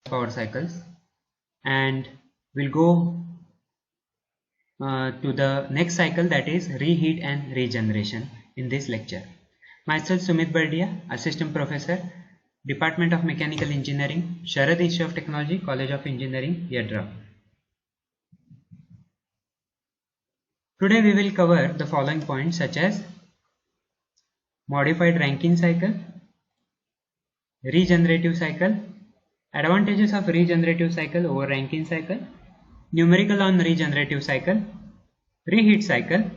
power cycles, and we'll go to the next cycle, that is reheat and regeneration in this lecture. Myself Sumit Bardia, Assistant Professor, Department of Mechanical Engineering, Sharad Institute of Technology, College of Engineering, Yadra. Today we will cover the following points such as modified Rankine cycle, regenerative cycle, advantages of regenerative cycle over Rankine cycle, numerical on regenerative cycle, reheat cycle,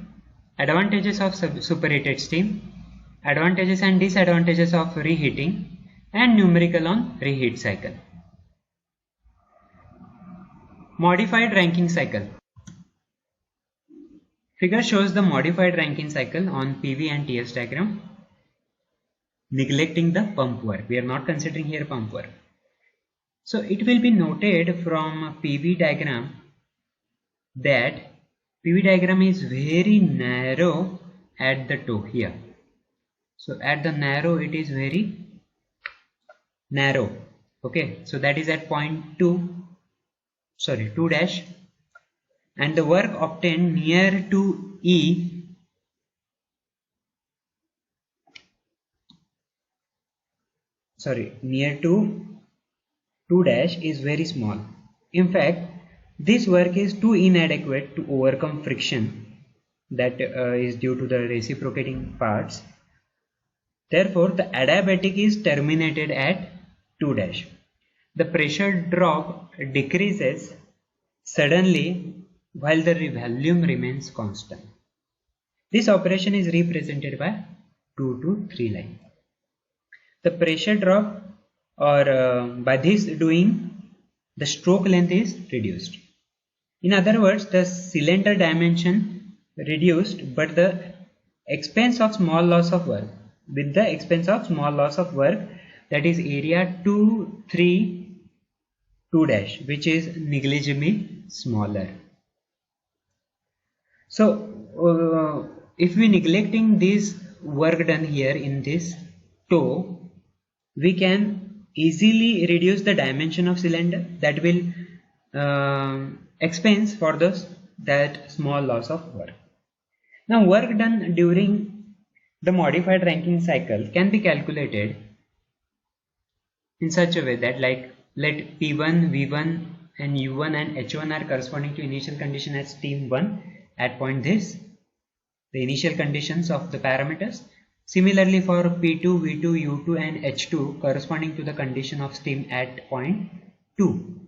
advantages of superheated steam, advantages and disadvantages of reheating, and numerical on reheat cycle. Modified Rankine cycle. Figure shows the modified Rankine cycle on PV and TS diagram, neglecting the pump work. We are not considering here pump work. So it will be noted from PV diagram that PV diagram is very narrow at the toe here. So at the narrow it is very narrow. Okay, so that is at point 2 dash, and the work obtained near to E near to 2 dash is very small. In fact, this work is too inadequate to overcome friction that is due to the reciprocating parts. Therefore, the adiabatic is terminated at 2 dash. The pressure drop decreases suddenly while the volume remains constant. This operation is represented by 2 to 3 line. The pressure drop, or by this doing, the stroke length is reduced. In other words, the cylinder dimension reduced, but the expense of small loss of work. With the expense of small loss of work, that is area 2, 3, 2 dash, which is negligibly smaller. So if we neglecting this work done here in this toe, we can easily reduce the dimension of cylinder. That will expense for that small loss of work. Now work done during the modified Rankine cycle can be calculated in such a way that, like, let P1, V1 and U1 and H1 are corresponding to initial condition at steam 1 at point this, the initial conditions of the parameters. Similarly for P2, V2, U2 and H2 corresponding to the condition of steam at point 2.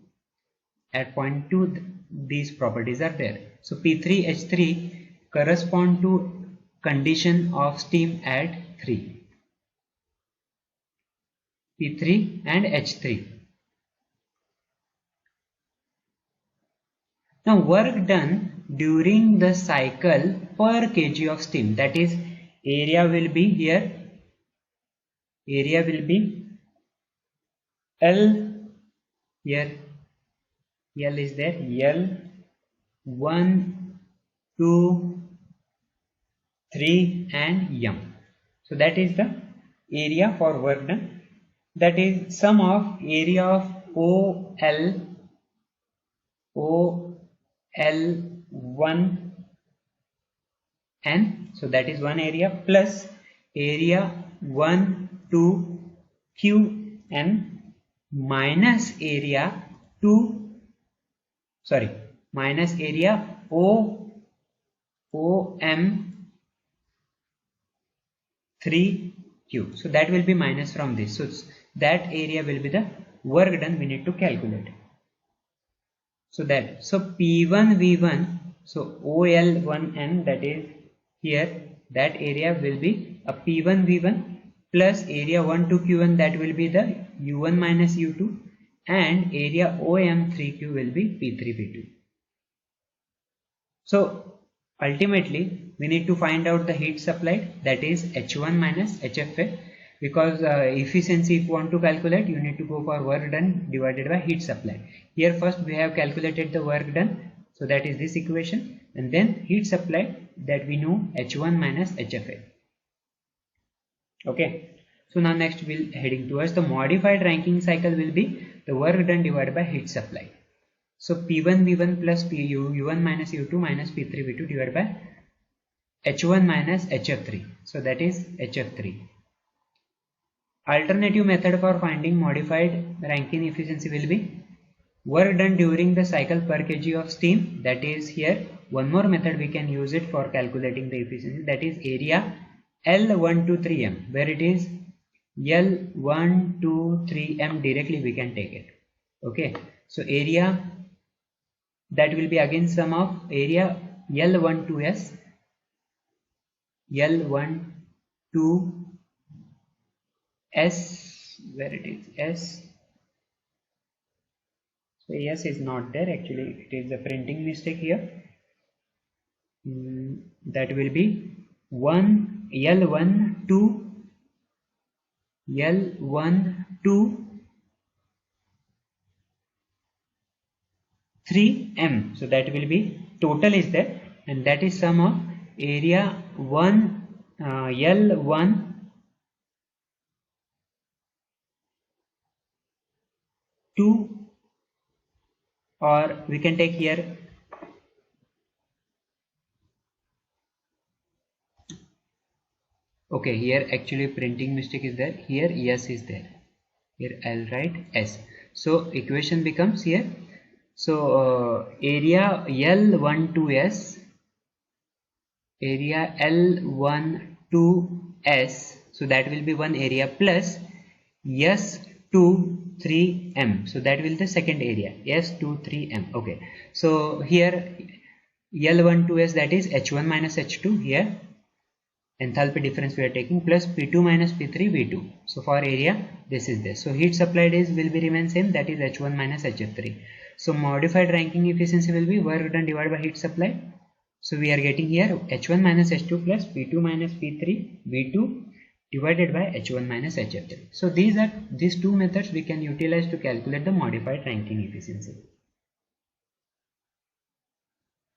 At point 2 these properties are there. So P3, H3 correspond to condition of steam at 3. P3 and H3. Now work done during the cycle per kg of steam, that is area will be here, area will be L here, L is there, L 1, 2, 3 and M. So that is the area for work done, that is sum of area of OL1 N, so that is one area, plus area 1, 2 Q N minus area minus area OM 3 Q. So that will be minus from this. So that area will be the work done we need to calculate. So P1 V1, so OL1N, that is here, that area will be a P1 V1 plus area 1 2 Q1, that will be the U1 minus U2, and area OM3Q will be P3 P2. So ultimately we need to find out the heat supplied, that is H1 minus HFA, because efficiency if you want to calculate, you need to go for work done divided by heat supplied. Here first we have calculated the work done, so that is this equation, and then heat supplied, that we know H1 minus HFA. Okay, so now next we'll heading towards the modified Rankine cycle will be the work done divided by heat supply. So P1 V1 plus PU U1 minus U2 minus P3 V2 divided by H1 minus HF3. So that is HF3. Alternative method for finding modified Rankine efficiency will be work done during the cycle per kg of steam. That is here one more method we can use it for calculating the efficiency, that is area L123m, where it is L123m directly we can take it. Okay, so area that will be again sum of area L12s, L12s, where it is S. So S is not there, actually it is a printing mistake here. That will be 1 L12 3m. So that will be total is there, and that is sum of area L1 2, or we can take here okay, here actually printing mistake is there, here S is there, here I'll write S. So equation becomes here, so area L12s, area L12s, so that will be one area plus S23m, so that will be the second area, S23m. Okay, so here L12s, that is H1 minus H2, here enthalpy difference we are taking, plus P2 minus P3 V2. So for area this is this. So heat supplied is will be remain same, that is H1 minus HF3. So modified Rankine efficiency will be work done divided by heat supply. So we are getting here H1 minus H2 plus P2 minus P3 V2 divided by H1 minus HF3. So these two methods we can utilize to calculate the modified Rankine efficiency.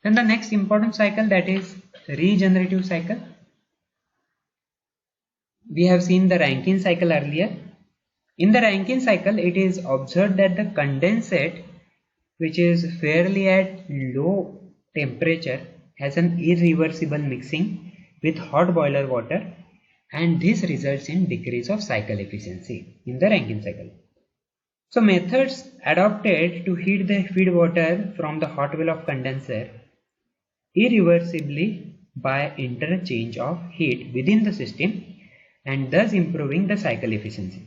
Then the next important cycle, that is regenerative cycle. We have seen the Rankine cycle earlier. In the Rankine cycle, it is observed that the condensate, which is fairly at low temperature, has an irreversible mixing with hot boiler water, and this results in decrease of cycle efficiency in the Rankine cycle. So methods adopted to heat the feed water from the hot well of condenser irreversibly by interchange of heat within the system, and thus improving the cycle efficiency.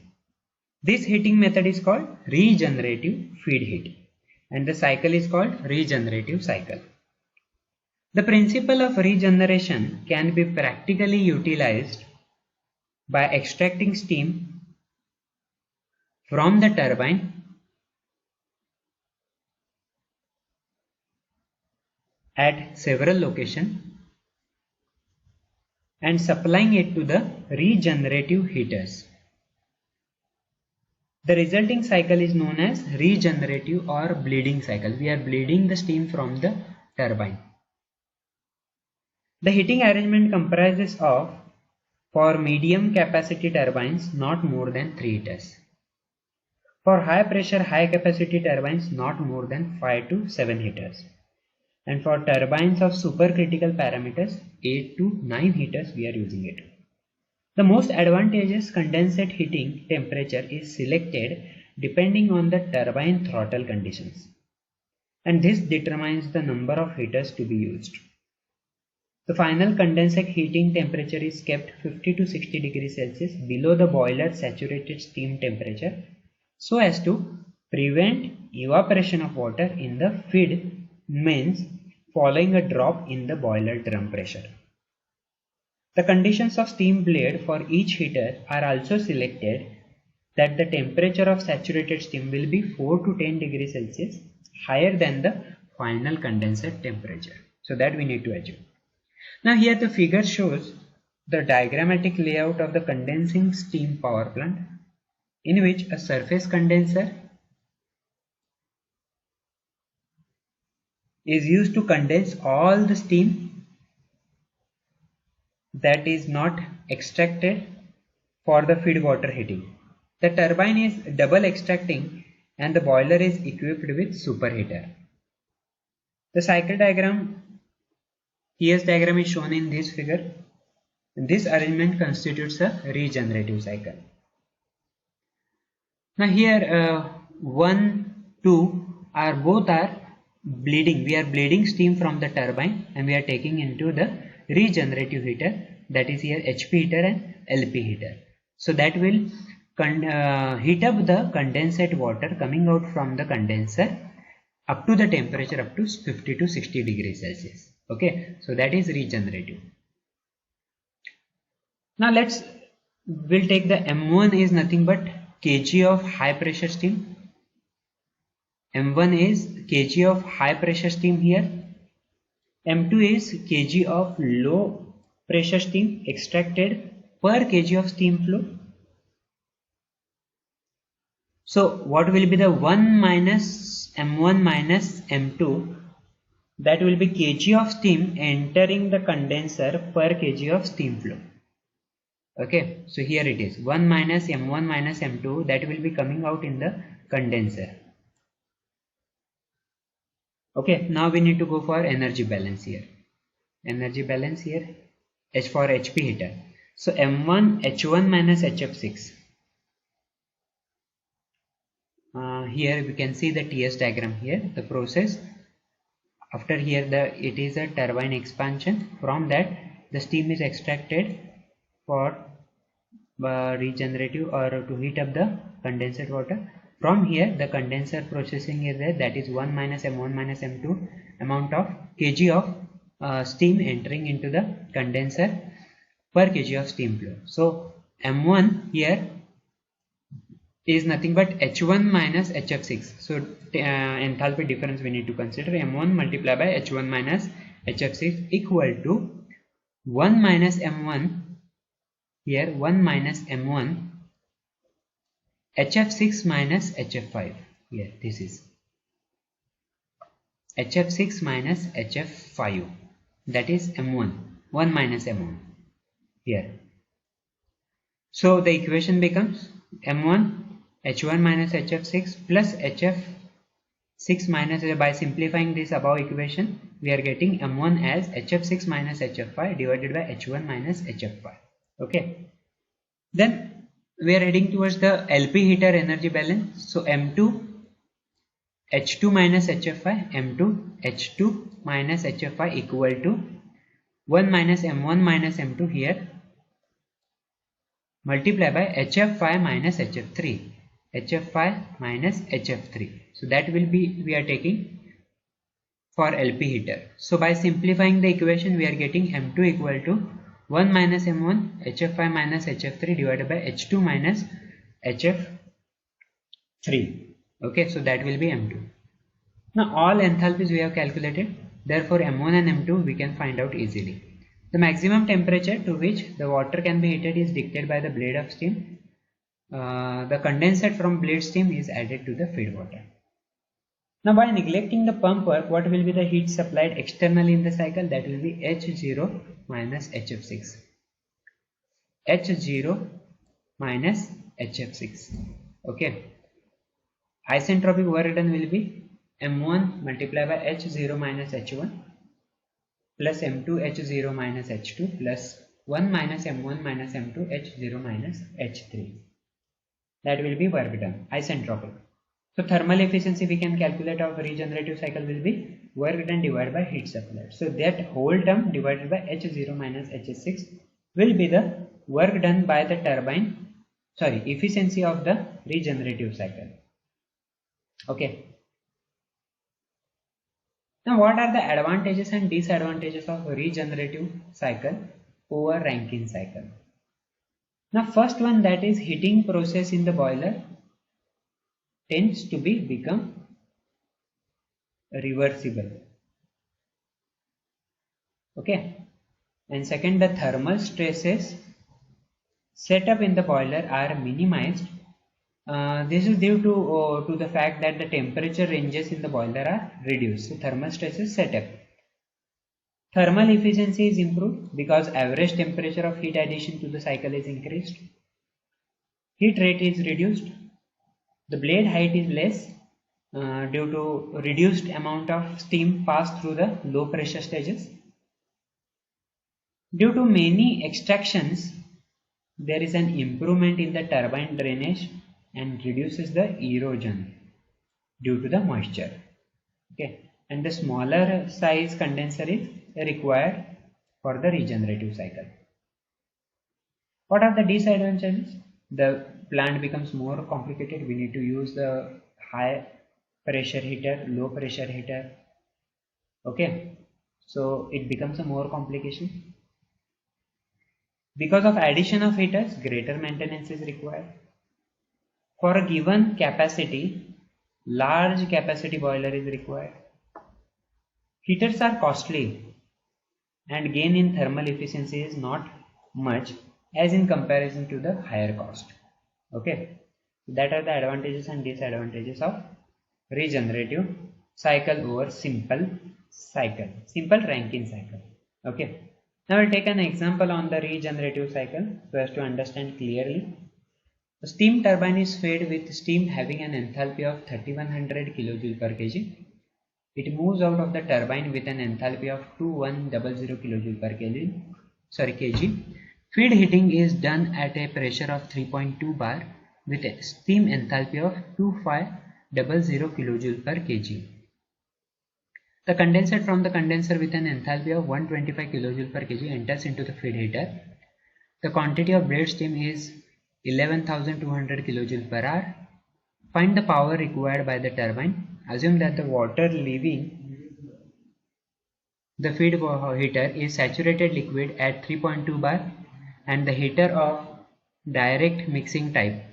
This heating method is called regenerative feed heat, and the cycle is called regenerative cycle. The principle of regeneration can be practically utilized by extracting steam from the turbine at several locations and supplying it to the regenerative heaters. The resulting cycle is known as regenerative or bleeding cycle. We are bleeding the steam from the turbine. The heating arrangement comprises of, for medium capacity turbines, not more than 3 heaters. For high pressure high capacity turbines, not more than 5 to 7 heaters. And for turbines of supercritical parameters, 8 to 9 heaters we are using it. The most advantageous condensate heating temperature is selected depending on the turbine throttle conditions, and this determines the number of heaters to be used. The final condensate heating temperature is kept 50 to 60 degrees Celsius below the boiler saturated steam temperature so as to prevent evaporation of water in the feed mains following a drop in the boiler drum pressure. The conditions of steam blade for each heater are also selected that the temperature of saturated steam will be 4 to 10 degrees Celsius higher than the final condensate temperature. So that we need to achieve. Now here the figure shows the diagrammatic layout of the condensing steam power plant, in which a surface condenser is used to condense all the steam that is not extracted for the feed water heating. The turbine is double extracting and the boiler is equipped with superheater. The cycle diagram, TS diagram is shown in this figure. This arrangement constitutes a regenerative cycle. Now here 1, 2 are both are bleeding. We are bleeding steam from the turbine and we are taking into the regenerative heater, that is here HP heater and LP heater. So that will heat up the condensate water coming out from the condenser up to the temperature up to 50 to 60 degrees Celsius. Okay, so that is regenerative. Now we'll take the M1 is nothing but kg of high pressure steam. M1 is kg of high pressure steam here. M2 is kg of low pressure steam extracted per kg of steam flow. So what will be the 1 minus M1 minus M2? That will be kg of steam entering the condenser per kg of steam flow. Okay, so here it is 1 minus M1 minus M2, that will be coming out in the condenser. Okay, now we need to go for energy balance here. Energy balance here H for HP heater. So M1 H1 minus HF6. Here we can see the TS diagram here. The process after here it is a turbine expansion. From that the steam is extracted for regenerative or to heat up the condensate water. From here the condenser processing is there, that is 1 minus M1 minus M2 amount of kg of steam entering into the condenser per kg of steam flow. So M1 here is nothing but H1 minus HF6. So enthalpy difference we need to consider. M1 multiplied by H1 minus HF6 equal to 1 minus M1 here 1 minus M1 HF6 minus HF5. Here this is HF6 minus HF5, that is M1 1 minus M1 here. So the equation becomes M1 H1 minus HF6 plus HF6 minus, by simplifying this above equation we are getting M1 as HF6 minus HF5 divided by H1 minus HF5. Okay, then we are heading towards the LP heater energy balance. So M2 H2 minus HF5, M2 H2 minus HF5 equal to 1 minus M1 minus M2 here multiply by HF5 minus HF3, HF5 minus HF3. So that will be we are taking for LP heater. So by simplifying the equation we are getting M2 equal to 1 minus M1 HF5 minus HF3 divided by H2 minus HF3. Okay, so that will be M2. Now all enthalpies we have calculated, therefore M1 and M2 we can find out easily. The maximum temperature to which the water can be heated is dictated by the blade of steam. The condensate from blade steam is added to the feed water. Now by neglecting the pump work, what will be the heat supplied externally in the cycle? That will be H0 minus HF6. H0 minus HF6. Okay. Isentropic work done will be M1 multiplied by H0 minus H1 plus M2 H0 minus H2 plus 1 minus M1 minus M2 H0 minus H3. That will be work done, isentropic. So thermal efficiency we can calculate of regenerative cycle will be work done divided by heat supplied. So that whole term divided by H0 minus H6 will be the work done by the turbine, efficiency of the regenerative cycle. Okay. Now what are the advantages and disadvantages of regenerative cycle over Rankine cycle? Now first one, that is heating process in the boiler tends to become reversible. Okay, and second, the thermal stresses set up in the boiler are minimized. This is due to the fact that the temperature ranges in the boiler are reduced. So thermal stresses set up. Thermal efficiency is improved because average temperature of heat addition to the cycle is increased. Heat rate is reduced. The blade height is less due to reduced amount of steam passed through the low pressure stages. Due to many extractions, there is an improvement in the turbine drainage and reduces the erosion due to the moisture. Okay, and the smaller size condenser is required for the regenerative cycle. What are the disadvantages? The plant becomes more complicated. We need to use the high pressure heater, low pressure heater. Okay, so it becomes a more complication. Because of addition of heaters, greater maintenance is required. For a given capacity, large capacity boiler is required. Heaters are costly and gain in thermal efficiency is not much as in comparison to the higher cost. Okay, that are the advantages and disadvantages of regenerative cycle over simple Rankine cycle. Okay, now we'll take an example on the regenerative cycle so as to understand clearly. A steam turbine is fed with steam having an enthalpy of 3100 kJ per kg. It moves out of the turbine with an enthalpy of 2100 kJ per kg. Feed heating is done at a pressure of 3.2 bar with a steam enthalpy of 2500 kJ per kg. The condensate from the condenser with an enthalpy of 125 kJ per kg enters into the feed heater. The quantity of blade steam is 11,200 kJ per hour. Find the power required by the turbine. Assume that the water leaving the feed heater is saturated liquid at 3.2 bar and the heater of direct mixing type.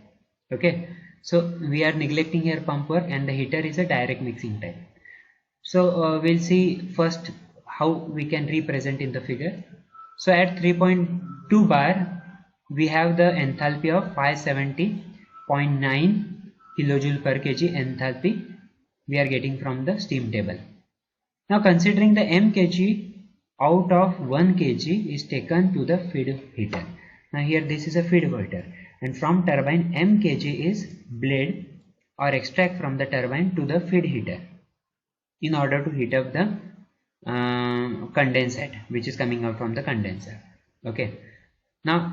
Okay, so we are neglecting here pump work and the heater is a direct mixing type. So we'll see first how we can represent in the figure. So at 3.2 bar we have the enthalpy of 570.9 kJ per kg enthalpy we are getting from the steam table. Now considering the m kg out of 1 kg is taken to the feed heater. Now here this is a feed heater and from turbine m kg is blade or extract from the turbine to the feed heater in order to heat up the condensate which is coming out from the condenser. Okay, now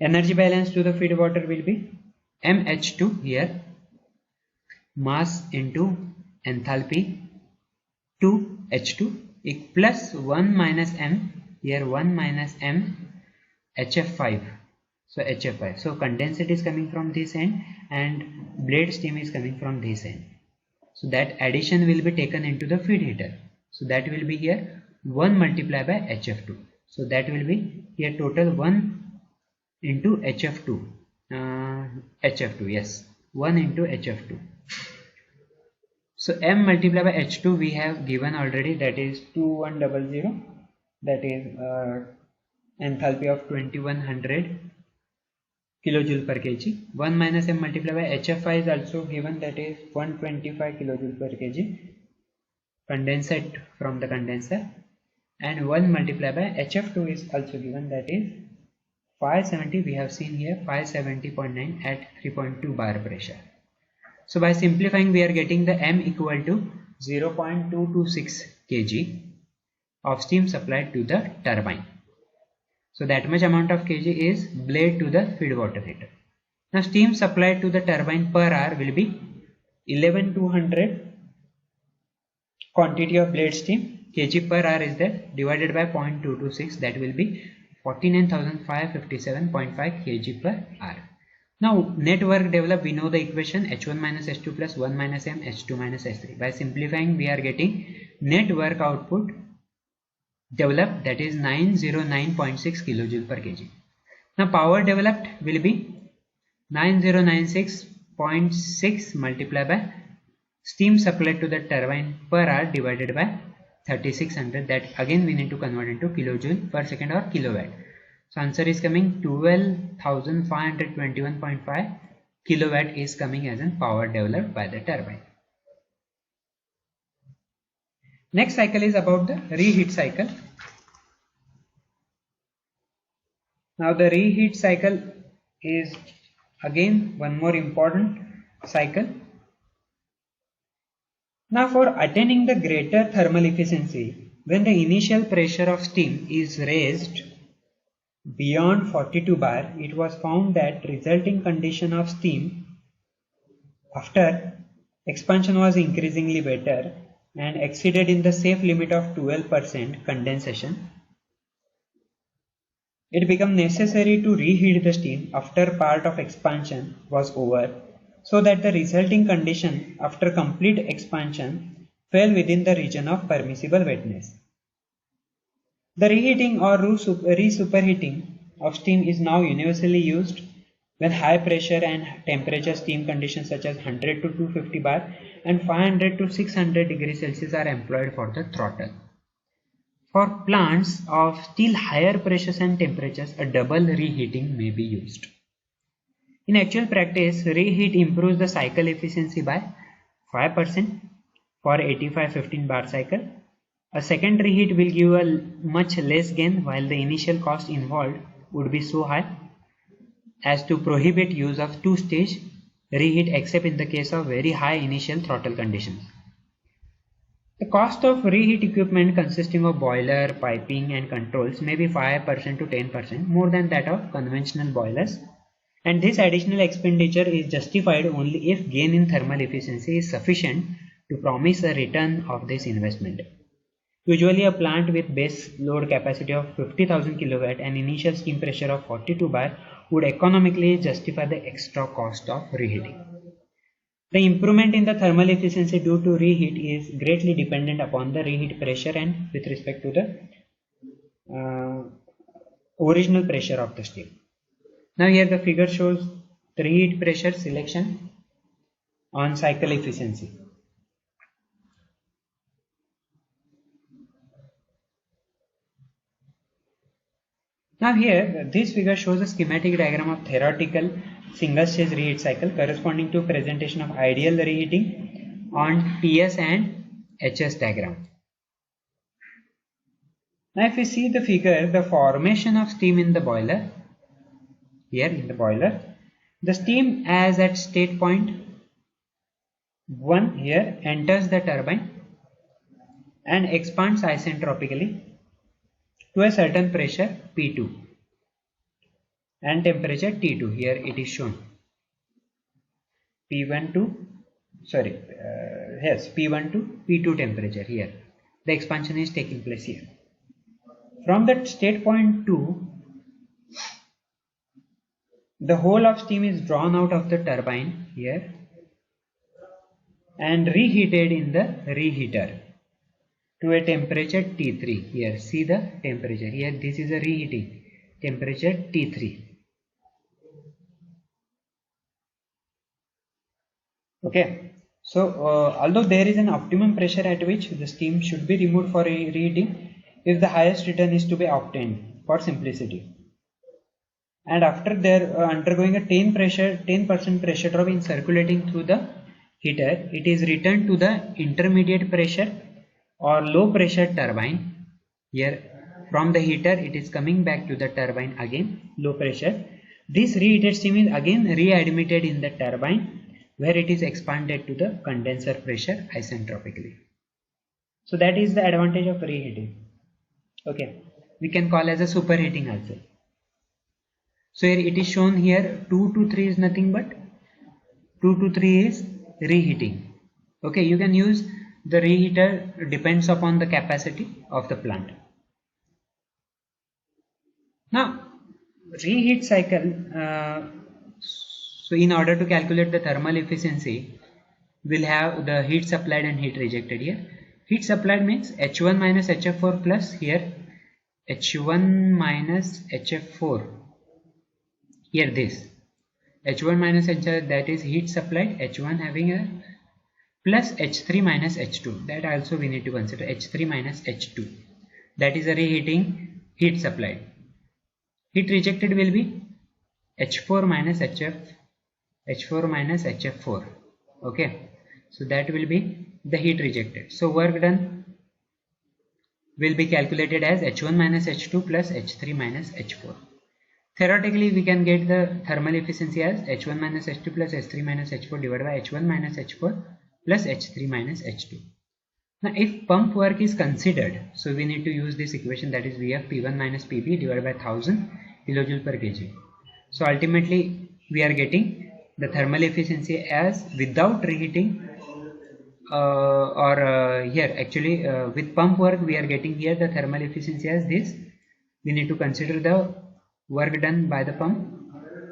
energy balance to the feed water will be mH2 here, mass into enthalpy 2 H2 plus 1 minus m, here 1 minus m HF5. So HF5. So condensate is coming from this end and blade steam is coming from this end. So that addition will be taken into the feed heater. So that will be here 1 multiplied by HF2. So that will be here total 1 into HF2. HF2, yes, 1 into HF2. So m multiplied by H2 we have given already, that is 2100, that is enthalpy of 2100 kJ per kg. 1 minus m multiplied by HF5 is also given, that is 125 kJ per kg condensate from the condenser, and 1 multiplied by HF2 is also given, that is 570. We have seen here 570.9 at 3.2 bar pressure. So by simplifying we are getting the m equal to 0.226 kg of steam supplied to the turbine. So that much amount of kg is blade to the feed water heater. Now steam supplied to the turbine per hour will be 11,200 quantity of blade steam, kg per hour is that, divided by 0.226, that will be 49,557.5 kg per hour. Now net work developed, we know the equation H1 minus H2 plus 1 minus m H2 minus H3. By simplifying we are getting net work output developed, that is 909.6 kJ per kg. Now power developed will be 9096.6 multiplied by steam supplied to the turbine per hour divided by 3600, that again we need to convert into kilojoule per second or kilowatt. So answer is coming 12,521.5 kilowatt is coming as in power developed by the turbine. Next cycle is about the reheat cycle. Now the reheat cycle is Again, one more important cycle. Now for attaining the greater thermal efficiency, when the initial pressure of steam is raised beyond 42 bar, it was found that resulting condition of steam after expansion was increasingly better and exceeded in the safe limit of 12% condensation. It became necessary to reheat the steam after part of expansion was over, so that the resulting condition after complete expansion fell within the region of permissible wetness. The reheating or re-superheating of steam is now universally used when high pressure and temperature steam conditions such as 100 to 250 bar and 500 to 600 degrees Celsius are employed for the throttle. For plants of still higher pressures and temperatures, a double reheating may be used. In actual practice, reheat improves the cycle efficiency by 5% for 85-15 bar cycle. A second reheat will give a much less gain, while the initial cost involved would be so high as to prohibit use of two-stage reheat except in the case of very high initial throttle conditions. The cost of reheat equipment consisting of boiler, piping and controls may be 5% to 10% more than that of conventional boilers, and this additional expenditure is justified only if gain in thermal efficiency is sufficient to promise a return of this investment. Usually a plant with base load capacity of 50,000 kW and initial steam pressure of 42 bar would economically justify the extra cost of reheating. The improvement in the thermal efficiency due to reheat is greatly dependent upon the reheat pressure and with respect to the original pressure of the steam. Now here the figure shows the reheat pressure selection on cycle efficiency. Now here this figure shows a schematic diagram of theoretical single stage reheat cycle corresponding to presentation of ideal reheating on TS and HS diagram. Now if we see the figure, the formation of steam in the boiler, here in the boiler, the steam as at state point 1 here enters the turbine and expands isentropically to a certain pressure P2 and temperature T2. Here it is shown P1 to P1 to P2 temperature. Here the expansion is taking place here. From that state point 2, the whole of steam is drawn out of the turbine here and reheated in the reheater to a temperature T3. Here see the temperature, here this is a reheating temperature T3. Okay, so although there is an optimum pressure at which the steam should be removed for reheating, if the highest return is to be obtained for simplicity, and after there undergoing a 10% pressure drop in circulating through the heater, it is returned to the intermediate pressure or low pressure turbine. Here from the heater it is coming back to the turbine again, low pressure. This reheated steam is again readmitted in the turbine where it is expanded to the condenser pressure isentropically. So that is the advantage of reheating. Okay, we can call as a superheating also. So here it is shown here 2 to 3 is nothing but 2 to 3 is reheating. Okay, you can use the reheater, depends upon the capacity of the plant. Now reheat cycle, so in order to calculate the thermal efficiency, we'll have the heat supplied and heat rejected here. Heat supplied means H1 minus HF4 plus here H1 minus HF4. Here this H1 minus H, that is heat supplied, H1 having a plus H3 minus H2, that also we need to consider, H3 minus H2, that is a reheating heat supplied. Heat rejected will be H4 minus HF4. Okay, so that will be the heat rejected. So work done will be calculated as H1 minus H2 plus H3 minus H4. Theoretically, we can get the thermal efficiency as H1 minus H2 plus H3 minus H4 divided by H1 minus H4 plus H3 minus H2. Now, if pump work is considered, so we need to use this equation, that is Vf P1 minus Pb divided by 1000 kilojoule per kg. So ultimately, we are getting the thermal efficiency as without reheating, here actually with pump work we are getting here the thermal efficiency as this. We need to consider the work done by the pump.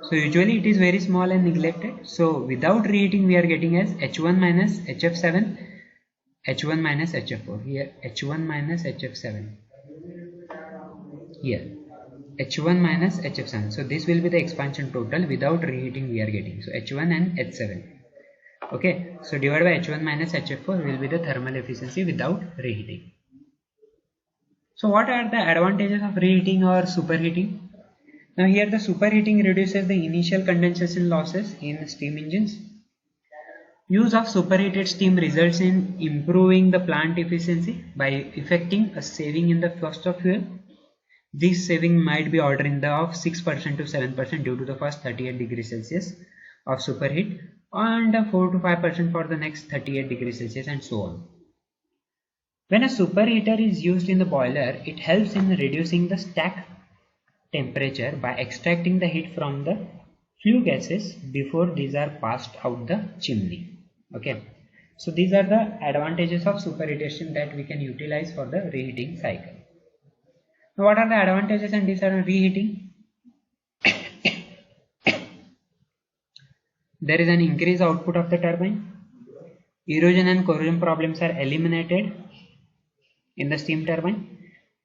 So usually it is very small and neglected. So without reheating we are getting as H1 minus HF7, H1 minus HF4, here H1 minus HF7, here H1 minus HF7. So this will be the expansion total without reheating we are getting. So H1 and H7. Okay, so divided by H1 minus HF4 will be the thermal efficiency without reheating. So what are the advantages of reheating or superheating? Now here the superheating reduces the initial condensation losses in steam engines. Use of superheated steam results in improving the plant efficiency by effecting a saving in the cost of fuel. This saving might be ordering of 6% to 7% due to the first 38 degrees Celsius of superheat, and 4 to 5% for the next 38 degrees Celsius, and so on. When a superheater is used in the boiler, it helps in reducing the stack temperature by extracting the heat from the flue gases before these are passed out the chimney. Okay, so these are the advantages of superheatation that we can utilize for the reheating cycle. Now, what are the advantages and disadvantages of reheating? There is an increased output of the turbine. Erosion and corrosion problems are eliminated in the steam turbine.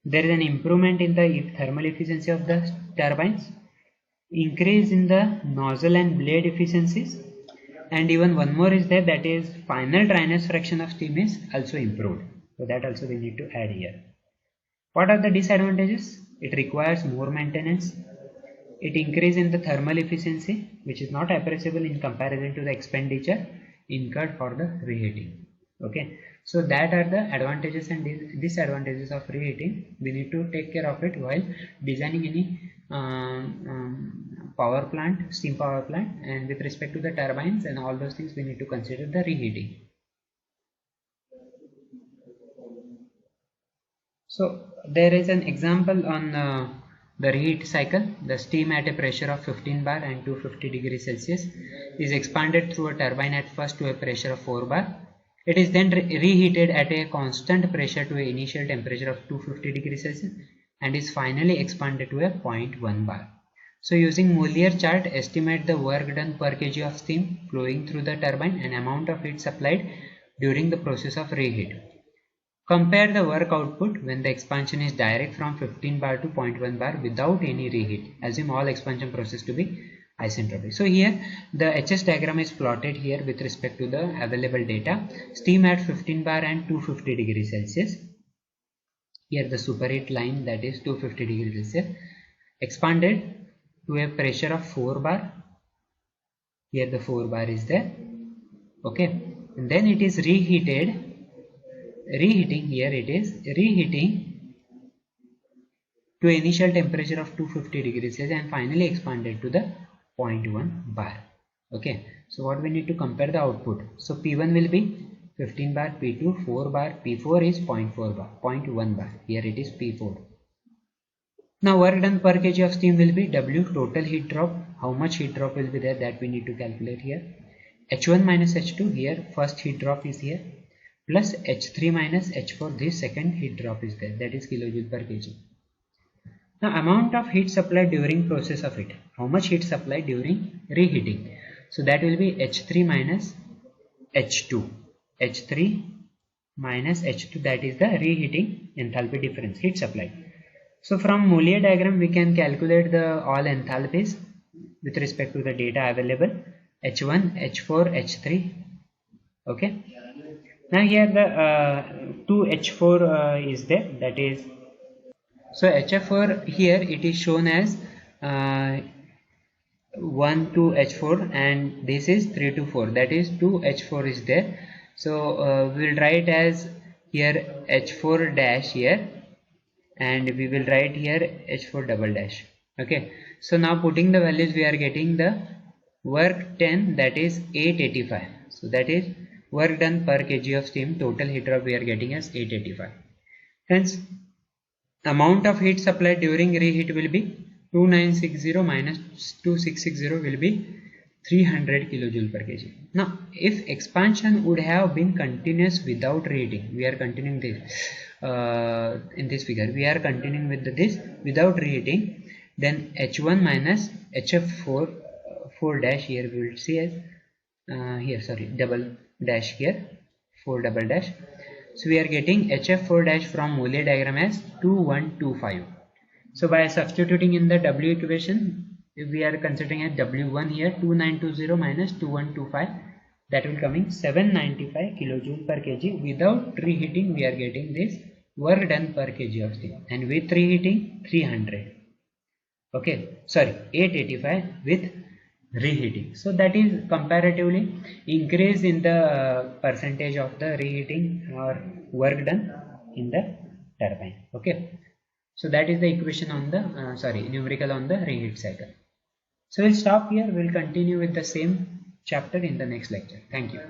There is an improvement in the thermal efficiency of the turbines. Increase in the nozzle and blade efficiencies. And even one more is there, that is final dryness fraction of steam is also improved. So that also we need to add here. What are the disadvantages? It requires more maintenance. It increases in the thermal efficiency, which is not appreciable in comparison to the expenditure incurred for the reheating. Okay, so that are the advantages and disadvantages of reheating. We need to take care of it while designing any power plant, steam power plant, and with respect to the turbines and all those things we need to consider the reheating. So there is an example on the reheat cycle. The steam at a pressure of 15 bar and 250 degrees Celsius is expanded through a turbine at first to a pressure of 4 bar. It is then reheated at a constant pressure to an initial temperature of 250 degrees Celsius and is finally expanded to a 0.1 bar. So using Mollier chart, estimate the work done per kg of steam flowing through the turbine and amount of heat supplied during the process of reheat. Compare the work output when the expansion is direct from 15 bar to 0.1 bar without any reheat. Assume all expansion process to be isentropic. So here the HS diagram is plotted here with respect to the available data. Steam at 15 bar and 250 degrees Celsius. Here the superheat line, that is 250 degrees Celsius, expanded to a pressure of 4 bar. Here the 4 bar is there. Okay, and then it is reheated. Reheating, here it is reheating to initial temperature of 250 degrees Celsius and finally expanded to the 0.1 bar. Okay, so what we need to compare the output. So P1 will be 15 bar, P2 4 bar, P4 is 0.4 bar, 0.1 bar. Here it is P4. Now work done per kg of steam will be W, total heat drop. How much heat drop will be there, that we need to calculate here. H1 minus H2, here first heat drop is here, plus H3 minus H4, this second heat drop is there, that is kilojoule per kg. Now amount of heat supplied during process of it. How much heat supplied during reheating? So that will be H3 minus H2. H3 minus H2, that is the reheating enthalpy difference, heat supplied. So from Mollier diagram we can calculate the all enthalpies with respect to the data available. H1, H4, H3. Okay. Now here the 2H4 is there, that is, so HF4 here it is shown as 1 to H4 and this is 3 to 4, that is 2H4 is there. So we will write as here H4 dash here and we will write here H4 double dash. Okay, so now putting the values, we are getting the work 10, that is 885. So that is work done per kg of steam, total heat drop we are getting as 885. Hence, amount of heat supplied during reheat will be 2960 minus 2660 will be 300 kilojoule per kg. Now, if expansion would have been continuous without reheating, we are continuing this in this figure. We are continuing with this without reheating. Then H1 minus HF4 4 dash here we will see as here, sorry, double dash here, 4 double dash. So we are getting HF4 dash from Mollier diagram as 2125. So by substituting in the W equation, if we are considering as W1 here, 2920 minus 2125, that will coming 795 kilojoule per kg. Without reheating, we are getting this work done per kg of steam, and with reheating 300. Okay, sorry, 885 with reheating. So that is comparatively increase in the percentage of the reheating or work done in the turbine. Okay, so that is the equation on the numerical on the reheat cycle. So we'll stop here. We'll continue with the same chapter in the next lecture. Thank you.